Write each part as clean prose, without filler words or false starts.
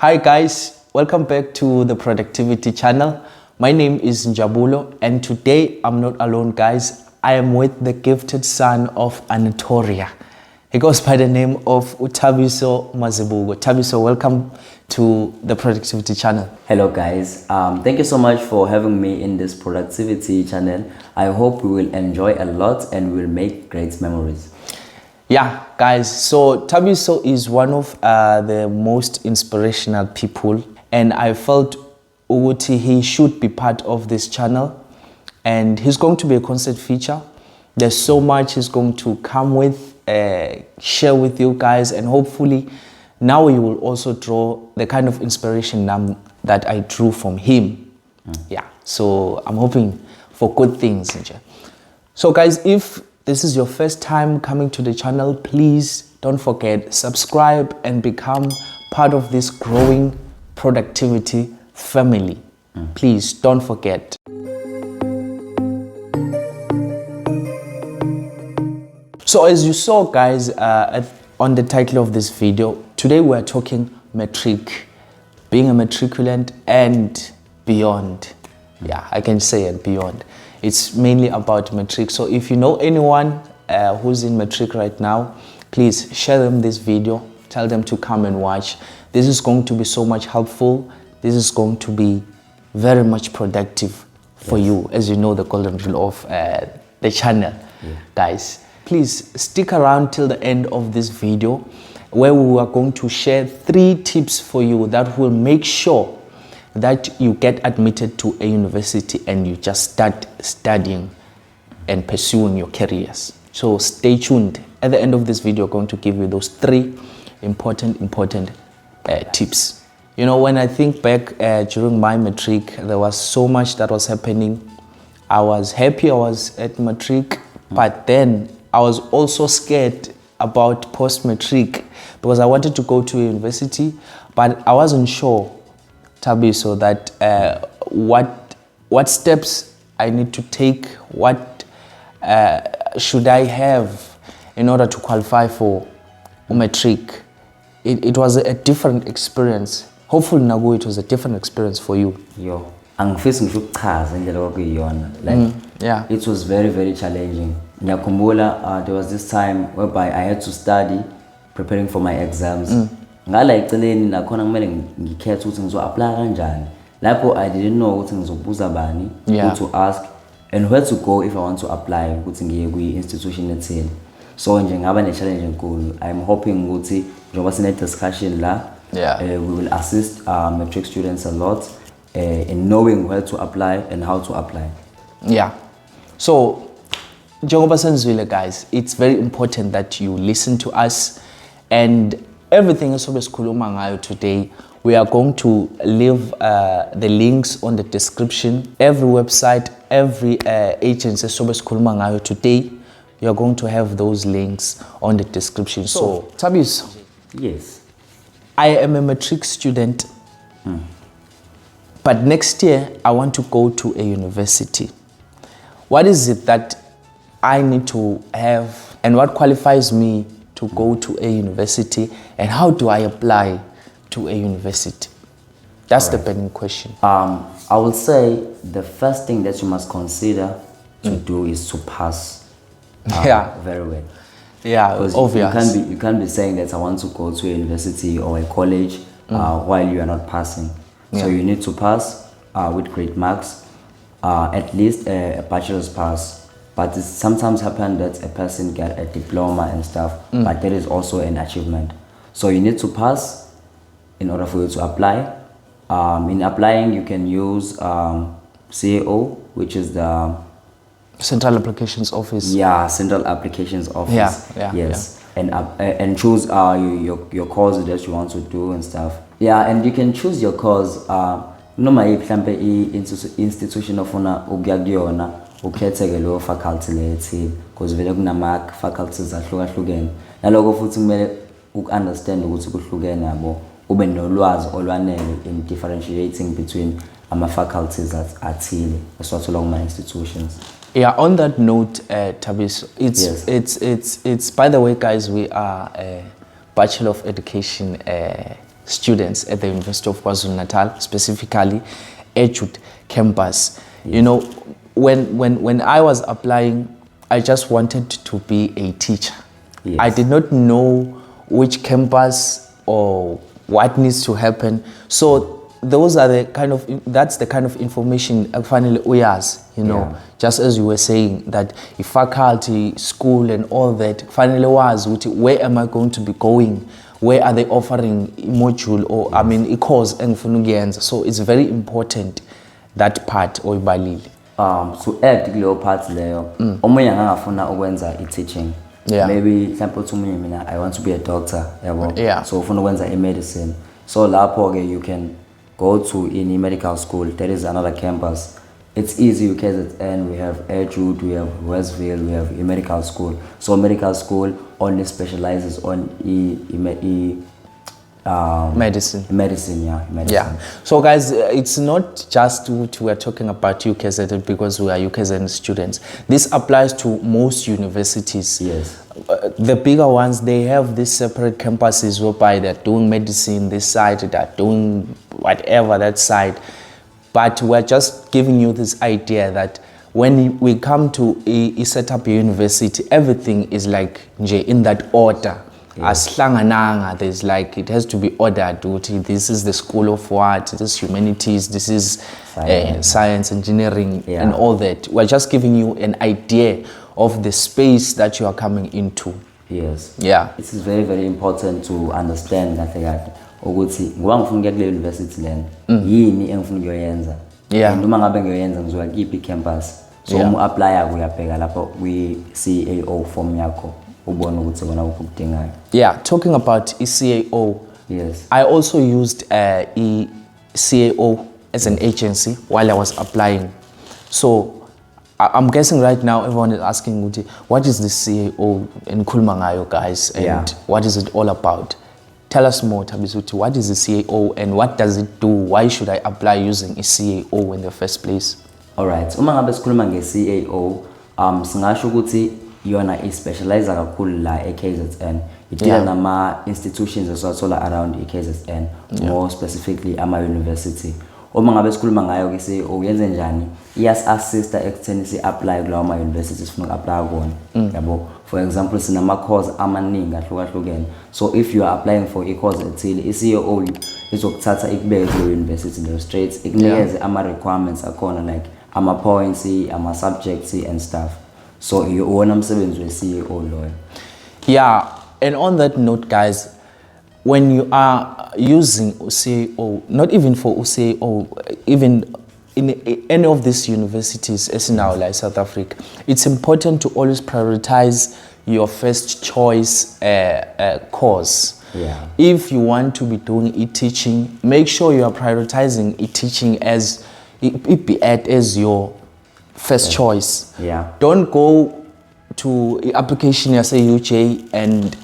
Hi guys, welcome back to the Productivity channel. My name is Njabulo and today I'm not alone guys. I am with the gifted son of Anatolia. He goes by the name of Utabiso Mazibugo. Tabiso, welcome to the Productivity channel. Hello guys, thank you so much for having me in this Productivity channel. I hope we will enjoy a lot and we will make great memories. Yeah, guys, so Tabiso is one of the most inspirational people, and I felt Uguti he should be part of this channel, and he's going to be a constant feature. There's so much he's going to come with, share with you guys, and hopefully now you will also draw the kind of inspiration that I drew from him. Yeah, so I'm hoping for good things. So guys, if this is your first time coming to the channel, please don't forget, subscribe and become part of this growing productivity family. Please don't forget. So as you saw guys on the title of this video, today we're talking Matric, being a matriculant and beyond. Yeah, I can say it, beyond. It's mainly about Matric. So if you know anyone who's in Matric right now, please share them this video. Tell them to come and watch. This is going to be so much helpful. This is going to be very much productive for you, as you know the golden rule of the channel. Guys, please stick around till the end of this video, where we are going to share 3 tips for you that will make sure that you get admitted to a university and you just start studying and pursuing your careers. So stay tuned. At the end of this video, I'm going to give you those 3 important tips. You know, when I think back during my Matric, there was so much that was happening. I was happy I was at Matric, but then I was also scared about post-Matric because I wanted to go to a university, but I wasn't sure, Tabiso, that what steps I need to take, what should I have in order to qualify for Matric. It was a different experience. Hopefully Nagu, it was a different experience for you. Yo, like yeah, it was very challenging. Nyakumbula, there was this time whereby I had to study, preparing for my exams. Ngala eceleni nakhona kumele ngikhethe ukuthi ngizo-apply kanjani. Lapho I didn't know ukuthi ngizobuza bani, who to ask and where to go if I want to apply ukuthi ngiye kwi-institution ethile. So nje ngaba ne-challenge enkulu. I'm hoping ukuthi njengoba sine-discussion la, we will assist Matric students a lot in knowing where to apply and how to apply. Yeah. So njengoba senzile guys, it's very important that you listen to us, and everything is today. We are going to leave the links on the description. Every website, every agency today, you are going to have those links on the description. So Tabis, yes, I am a Matric student, but next year I want to go to a university. What is it that I need to have, and what qualifies me to go to a university, and how do I apply to a university? That's the burning question. I will say the first thing that you must consider to do is to pass very well. Yeah, obvious. You can't be saying that I want to go to a university or a college while you are not passing. So you need to pass with great marks, at least a bachelor's pass. But it sometimes happens that a person get a diploma and stuff, but that is also an achievement. So you need to pass in order for you to apply. In applying, you can use CAO, which is the Central Applications Office. Yeah, Central Applications Office. Yes. And choose your course that you want to do and stuff. Yeah, and you can choose your course. Normally, institution ofuna ugyagiyona ukhetheke leyo faculty lethile because vele kunama faculties ahlukahlukene. Naloko futhi kumele ukunderstand ukuthi kuhlukene yabo, ube nolwazi olwanele in differentiating between ama faculties athile eswathola kuma institutions. Yeah, on that note, Tabis, it's by the way guys, we are a Bachelor of Education students at the University of KwaZulu-Natal, specifically Edgewood campus. You know, when I was applying, I just wanted to be a teacher. Yes. I did not know which campus or what needs to happen. So that's the kind of information finally we ask, you know, Yeah. just as you were saying, that if faculty, school and all that, finally was, where am I going to be going? Where are they offering module or, yes. I mean, a course engifuna ukuyenza. So it's very important, that part oyibalile. So add kuleyo part leyo, omunye angafuna ukwenza i-teaching. Yeah. Maybe mhlawumbe uthi umunye mina I want to be a doctor, yabo. Yeah. So ufuna ukwenza i-medicine. So lapho ke you can go to any medical school. There is another campus. It's easy because we have Edgewood, we have Westville, we have a medical school. So medical school only specializes on Medicine. Medicine. Yeah. So guys, it's not just we're talking about UKZN because we are UKZN students. This applies to most universities. Yes. The bigger ones, they have these separate campuses whereby they're doing medicine this side, they're doing whatever that side. But we're just giving you this idea that when we come to a setup university, everything is like in that order. As there's like, it has to be ordered. This is the school of what, this is humanities, this is science, engineering, and all that. We're just giving you an idea of the space that you are coming into. Yes. Yeah. It is very, very important to understand that ukuthi ngoba ngifuna ukuya kule university lena yini engifuna ukuyenza. Yeah. Noma ngabe ngiyoyenza ngizoya kiphi campus. So apply kuyabheka lapho kwi-CAO form yakho ubone ukuthi wena ukudingayo. Yeah, talking about ECAO. Yes. I also used ECAO as an agency while I was applying. So I'm guessing right now everyone is asking, what is the CAO in Kulmangayo, guys, and what is it all about? Tell us more, Tabisuti. What is the CAO and what does it do? Why should I apply using a CAO in the first place? All right. Uma ngabe sikhuluma nge-CAO, singasho ukuthi yona ispecialize kakhulu la e-KZN. Idila nama institutions eswathola around i-KZN, more specifically ama-university. Uma ngabe sikhuluma ngayo ke CAO yenze njani? Iyas-assista ekutheni si-apply kulawo ma-universities sifuna uku-apply kuwona. Yabo. For example, sinama course amaningi ahlukahlukene. So if you are applying for a course ethile, i-CAO izokuthatha ikubeke kuleyo university leyo straight, ikunikeze ama-requirements akhona like ama-points, ama-subjects and stuff. So uwona msebenzi we-CAO loyo. Yeah, and on that note, guys, when you are using CAO, not even for CAO, even in any of these universities, as now like South Africa, it's important to always prioritize your first choice course. Yeah. If you want to be doing e-teaching, make sure you are prioritizing e-teaching as your first choice. Yeah. Don't go to application as a UJ and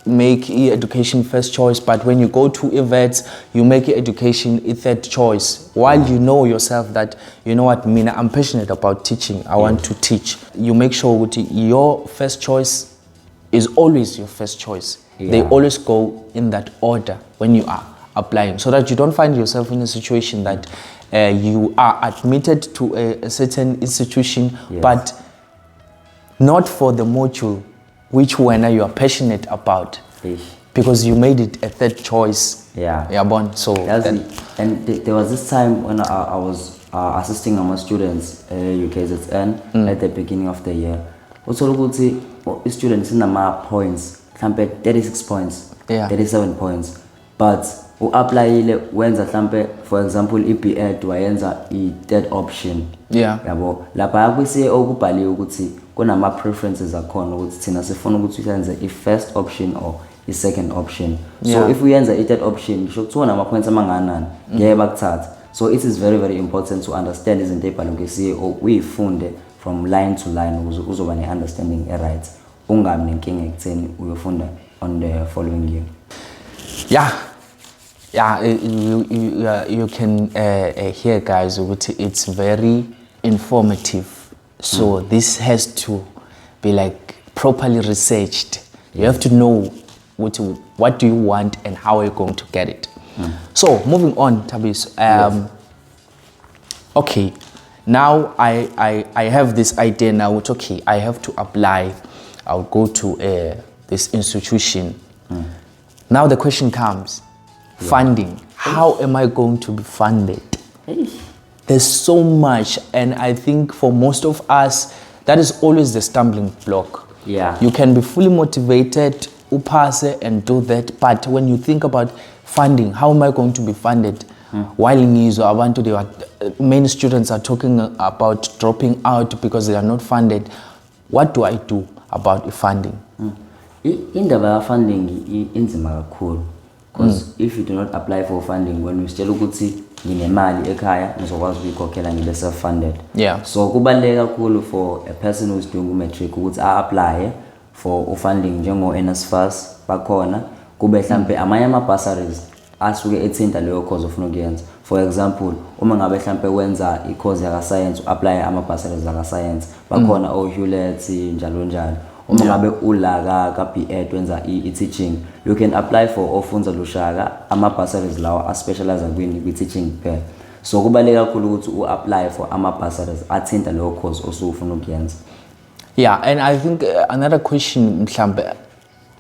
make education first choice, but when you go to events, you make education a third choice. While you know yourself that, you know what, Mina, I'm passionate about teaching. I want to teach. You make sure your first choice is always your first choice. They always go in that order when you are applying, so that you don't find yourself in a situation that you are admitted to a certain institution, but not for the module which one you are passionate about, because you made it a third choice. Yeah, born. So and there was this time when I was assisting our students UKZN at the beginning of the year. Also, students in the points, 36 points, 37 points, but who apply wenza for example i-B.Ed wayenza i-third option. Yabo lapha kwi-CAO kubhaliwe ukuthi kunama preferences akhona ukuthi thina sifuna ukuthi uyenze i-first option or i-second option. So if uyenza i-third option kusho ukuthi una ama-points amanganani ngeke bakuthatha. So it is very, very important to understand izinto ey'bhalwe nge-CAO uyifunde from line to line ukuze uzoba ne-understanding right, ungabi nenkinga ekutheni uyofunda on the following year. You can hear, guys, it's very informative. So this has to be like properly researched. You have to know what do you want and how are you going to get it. So moving on, Tabis. Okay, now I have this idea now. Which, okay, I have to apply. I'll go to this institution. Now the question comes, funding. How am I going to be funded? There's so much, and I think for most of us, that is always the stumbling block. Yeah. You can be fully motivated, upase and do that, but when you think about funding, how am I going to be funded? While in many students are talking about dropping out because they are not funded. What do I do about funding? Indaba funding inzima kakhulu, because if you do not apply for funding, when you still ukuthi nginemali ekhaya ngizokwazi ukuyikhokhela ngibe self-funded. Yeah. So kubaluleke kakhulu for a person who is doing matric ukuthi apply for funding njengo NSFAS bakhona kube mhlambe amanye ama bursaries asuke ethinta leyo course ofuna ukuyenza. For example, uma ngabe mhlambe wenza i-course yaka science apply ama bursaries aka science bakhona Hewlett njalo njalo. Uma ngabe ulaka ka B.Ed wenza i-teaching, you can apply for ofunza lushaka ama bursaries lawa specialize kwi teaching kuphela. So kubaluleke kakhulu ukuthi u-apply for ama bursaries athinta leyo course osufuna ukuyenza. Yeah, and I think another question mhlambe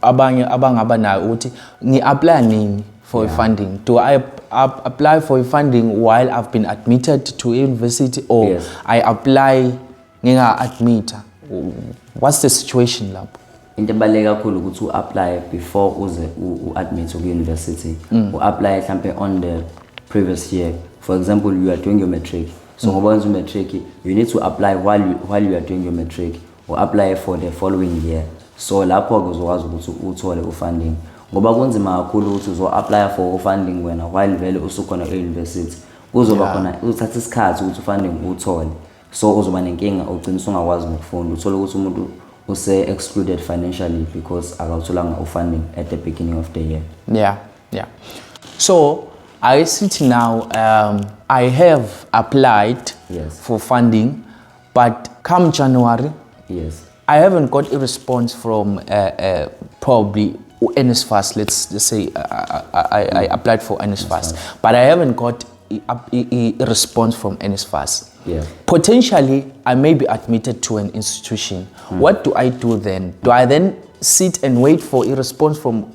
abangaba nayo ukuthi ngi-apply nini for funding? Do I apply for funding while I've been admitted to university, or I apply nginga-admita? What's the situation lapho? Into ebaluleke kakhulu ukuthi u-apply before uze u-admit ku university. U-apply mhlambe on the previous year. For example, you are doing your matric. So ngoba wenza matric, you need to apply while you are doing your matric, or apply for the following year. So lapho uzokwazi ukuthi uthole ufunding. Ngoba kunzima kakhulu ukuthi uzo-apply for funding wena while vele usukhona e-university. Kuzoba khona uthatha isikhathi ukuthi ufunding uthole. So uzoba nenkinga ugcina ungakwazi ukufunda. Uthola ukuthi umuntu use-excluded financially because akawutholanga ufunding at the beginning of the year. Yeah. So I sit now, I have applied for funding, but come January, I haven't got a response from probably NSFAS. Let's say I applied for NSFAS, but I haven't got a response from NSFAS. Potentially, I may be admitted to an institution. What do I do then? Do I then sit and wait for a response from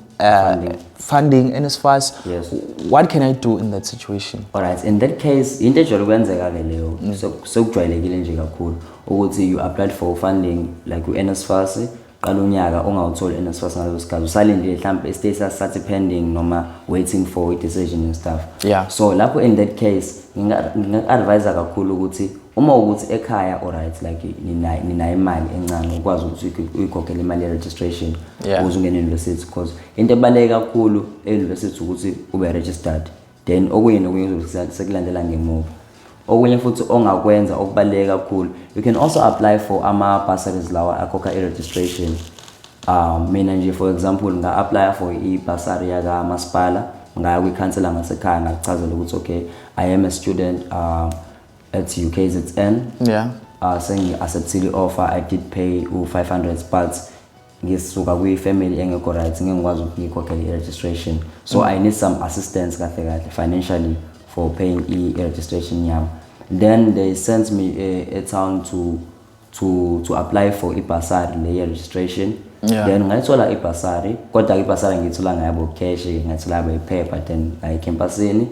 funding NSFAS? What can I do in that situation? Alright, in that case, into ejokwenzeka ke leyo sokujwayelekile nje kakhulu ukuthi you applied for funding like ku-NSFAS qala unyaka ungawutholi NSFAS ngaleso sikhathi usalindile mhlawumbe status sathi pending noma waiting for a decision and stuff. So lapho in that case nginga-advise kakhulu ukuthi uma ukuthi ekhaya alright like ninayo imali encane ukwazi ukuthi uyikhokhele imali ye registration ukuze ungene university, because into ebaluleke kakhulu e-university ukuthi ube registered, then okunye sekulandela ngemuva. Okunye futhi ongakwenza okubaluleke kakhulu, you can also apply for ama bursaries lawa akhokha i-registration. Mina nje for example nga-apply for i-bursary yaka masipala, ngaya kwi-councilor ngasekhaya ngakuchazela ukuthi okay, I am a student at UKZN. Sengi-acceptile offer, I did pay u-500 but ngisuka kwi-family engekho right ngengikwazi ukuyikhokhela i-registration, so I need some assistance kahle financially for paying e-registration yam. Then they sent me a town to apply for i-bursary le registration. Then ngayithola i-bursary, kodwa i-bursary ngiyithola ngayabo cash, ngayithola ngayabo paper, then campusini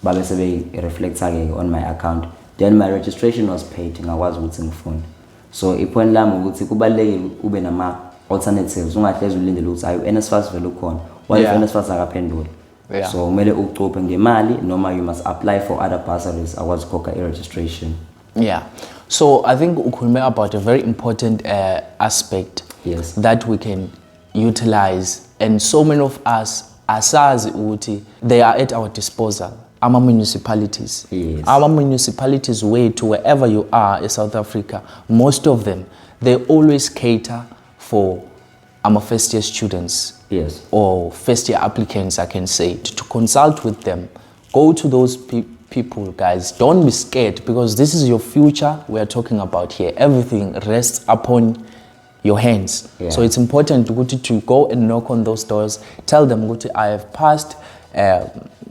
babe sebe reflecta ke on my account. Then my registration was paid, ngakwazi ukuthi ngifunde. So ipoint lami ukuthi kubalulekile ube nama alternatives, ungahlezi ulindele ukuthi ayo NSFAS vele ukhona. While NSFAS akaphendula. So kumele ucuphe ngemali noma you must apply for other bursaries akwazi ukukhokha i-registration. So I think ukhulume about a very important aspect that we can utilize, and so many of us asazi ukuthi they are at our disposal. Our municipalities. Our municipalities way to wherever you are in South Africa, most of them, they always cater for our first year students. Or first year applicants, I can say, to consult with them. Go to those people, guys. Don't be scared, because this is your future we are talking about here. Everything rests upon your hands. So it's important to go and knock on those doors. Tell them, I have passed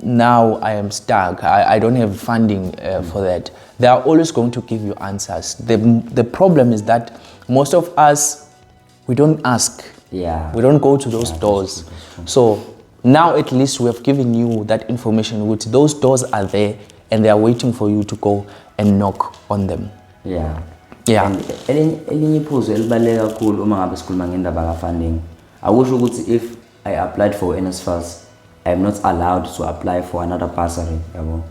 now I am stuck, I don't have funding for that. They are always going to give you answers. The problem is that most of us, we don't ask. Yeah. We don't go to those doors. So now at least we have given you that information, which those doors are there and they are waiting for you to go and knock on them. Yeah. Yeah. And elinye iphuzu elibaluleke kakhulu uma ngabe sikhuluma ngendaba ka-funding. Akusho ukuthi if I applied for NSFAS, I am not allowed to apply for another bursary.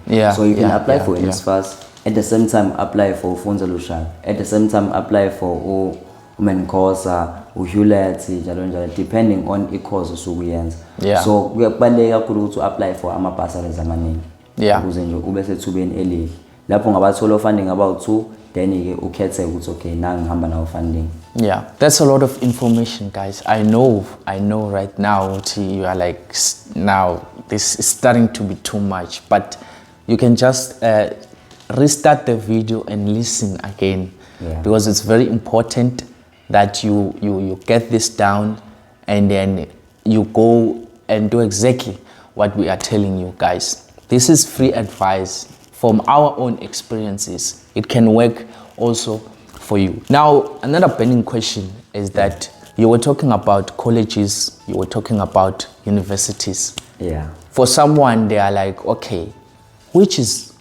Yeah. So you can apply for NSFAS, at the same time apply for Funza Lushak, at the same time apply for uMenkosa, uHewlett, depending on i-course osukuyenza. Yeah. So kubaluleke kakhulu ukuthi apply for ama-bursaries amaningi. Yeah. Ukuze nje ube sethubeni elihle. Lapho ngabathola funding about 2, then ukhethe ukuthi okay, na ngihamba nawo funding. Yeah, that's a lot of information, guys. I know right now you are like, now this is starting to be too much, but you can just restart the video and listen again. Yeah. Because it's very important that you get this down and then you go and do exactly what we are telling you, guys. This is free advice from our own experiences. It can work also for you. Now, another burning question is that you were talking about colleges, you were talking about universities. Yeah. For someone, they are like, okay, which is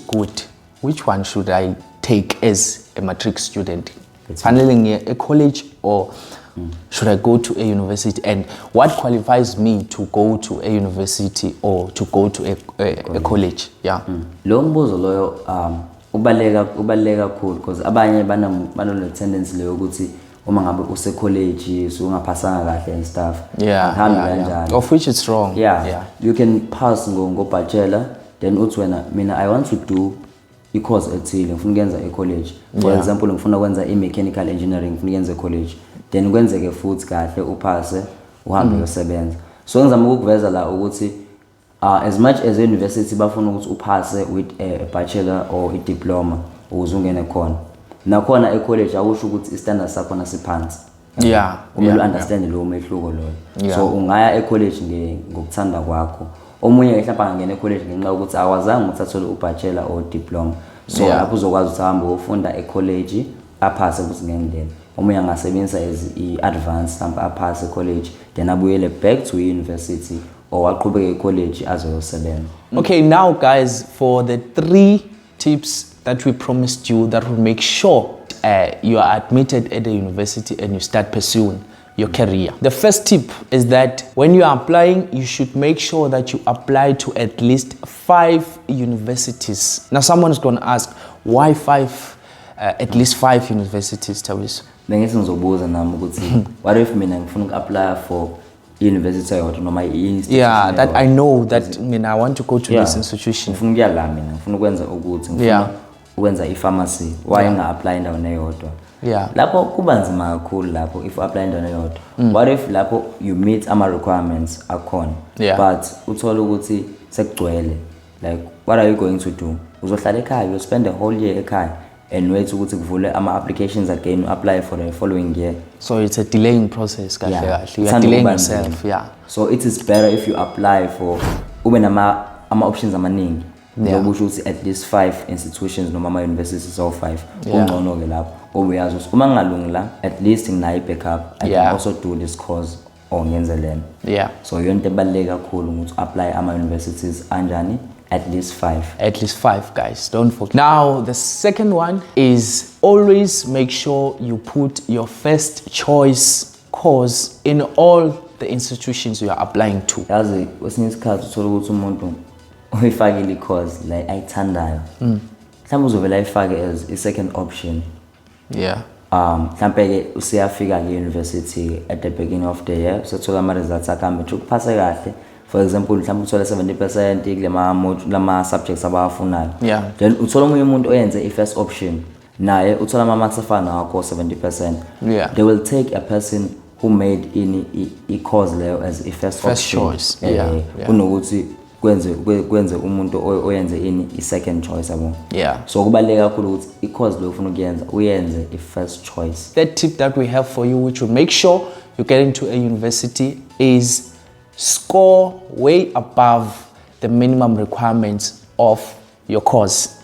good? Which one should I take as a matric student? Handling a college, or should I go to a university? And what qualifies me to go to a university or to go to a college? Yeah. Lo mbuzo loyo ubaluleke kakhulu because abanye banalo tendency leyo ukuthi uma ngabe use college so ungaphasanga kahle and stuff. Yeah. Of which it's wrong. Yeah. You can pass ngo bachelor, then uthi wena mina I want to do i-course ethile, ngifuna ukwenza e-college. For example, ngifuna ukwenza i-mechanical engineering, ngifuna ukwenza e-college. Then kwenzeke futhi kahle uphase uhambe uyosebenza. So ngizama ukuveza la ukuthi as much as university bafuna ukuthi uphase with a bachelor or a diploma ukuze ungene khona. Nakhona e-college akusho ukuthi i-standard sakho nasiphansi. Yeah. Kumele understand lo umehluko lo. Yeah. So ungaya e-college ngokuthanda kwakho. Omunye mhlawumbe angene e-college ngenxa ukuthi awazange ukuthi athole u-bachelor or diploma. So lapho uzokwazi ukuthi ahambe ufunda e-college aphase ukuthi ngendlela. Omunye angasebenzisa as i-advance mhlawumbe aphase e-college then abuyele back to university or aqhubeke e-college azoyosebenza. Okay, now guys, for the 3 tips that we promised you that will make sure you are admitted at the university and you start pursuing your career. The first tip is that when you are applying, you should make sure that you apply to at least 5 universities. Now someone is going to ask, why 5? At least 5 universities, Tawiso. Bengithi ngizobuza nami ukuthi what if mina ngifuna uku-apply for university eyodwa noma i-institution? Yeah, that I know that I want to go to this institution. Ngifuna ukuya la mina, ngifuna ukwenza ukuthi ngifuna ukwenza i-pharmacy. Why nga-apply endaweni eyodwa? Yeah. Lapho kuba nzima kakhulu lapho if apply endaweni eyodwa. What if lapho you meet ama requirements akhona but uthola ukuthi sekugcwele, like what are you going to do? Uzohlala ekhaya, you spend the whole year ekhaya and wait ukuthi kuvule ama applications again, apply for the following year. So it's a delaying process. You are delaying yourself. Yeah. So it is better if you apply for ube nama options amaningi. Ngokusho ukuthi at least 5 institutions noma ama universities or 5. Ungcono ke lapho. Obuyazi ukuthi uma ngalungi la at least nginayo backup. I can also do this course or ngenze lena. Yeah. So yonke ebaluleke kakhulu ukuthi apply ama universities anjani. At least 5. At least 5, guys. Don't forget. Now, the second one is always make sure you put your first choice course in all the institutions you are applying to. Yazi kwesinye isikhathi uthola ukuthi umuntu uyifakile i-course like ayithandayo. Mhlawumbe uzovela ayifake as a second option. Yeah. Mhlawumbe ke usiyafika ke university at the beginning of the year, usathola ama results akhambe ukuphase kahle. For example, mhlawumbe uthola 70% kulama subjects abawafunayo. Then uthola omunye umuntu oyenze i-first option. Naye uthola ama marks afana nakho 70%. They will take a person who made a course leyo as a first choice. Kunokuthi kwenze umuntu oyenze i-second choice yabo. So kubaluleka kakhulu ukuthi i-course leyo ufuna ukuyenza uyenze i-first choice. That tip that we have for you which will make sure you get into a university is score way above the minimum requirements of your course.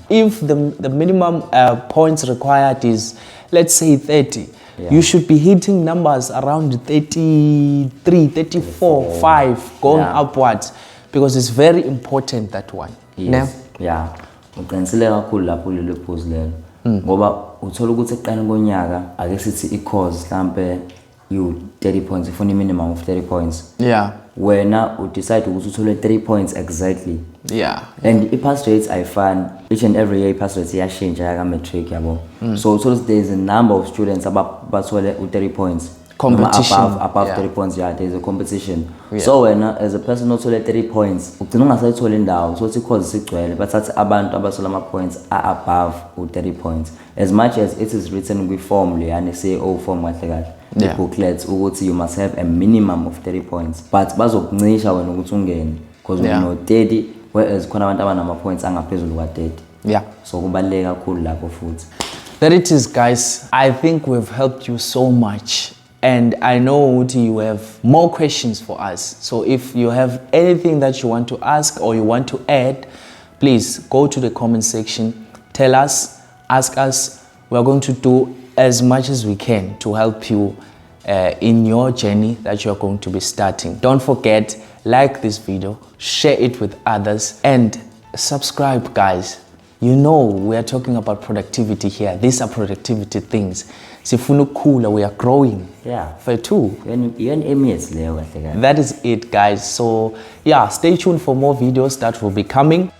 If the minimum points required is, let's say 30, you should be hitting numbers around 33, 34, 5, going upwards, because it's very important, that one. Yes. Yeah. Uqinisile kakhulu lapho lelo phuzu lelo. Ngoba uthola ukuthi eqaleni konyaka ake sithi i-course mhlambe you 30 points, ufuna minimum of 30 points. Yeah. Wena decide ukuthi uthole 30 points exactly. Yeah. And i-pass rates ayifani. Each and every year i-pass rates iyashintsha yaka matric yabo. So uthola there is a number of students abathole u-30 points. Competition. Above 30 points, yeah, there's a competition. So when as a person othole 30 points, ugcina ungasayithola indawo, so i-course sigcwele, bathathe abantu abasola ama-points are above u-30 points. As much as it is written kwi-form leyani CEO form kahle kahle, the booklets ukuthi you must have a minimum of 30 points. But bazokuncisha wena ukuthi ungene because we know 30, whereas khona abantu abanama-points angaphezulu kwa-30. Yeah. So kubaluleke kakhulu lapho futhi. There it is, guys. I think we've helped you so much. And I know you have more questions for us. So if you have anything that you want to ask or you want to add, please go to the comment section. Tell us, ask us. We're going to do as much as we can to help you in your journey that you're going to be starting. Don't forget, like this video, share it with others, and subscribe, guys. You know we are talking about productivity here. These are productivity things. Sifunu kula, we are growing. Yeah. For two. That is it, guys. So yeah, stay tuned for more videos that will be coming.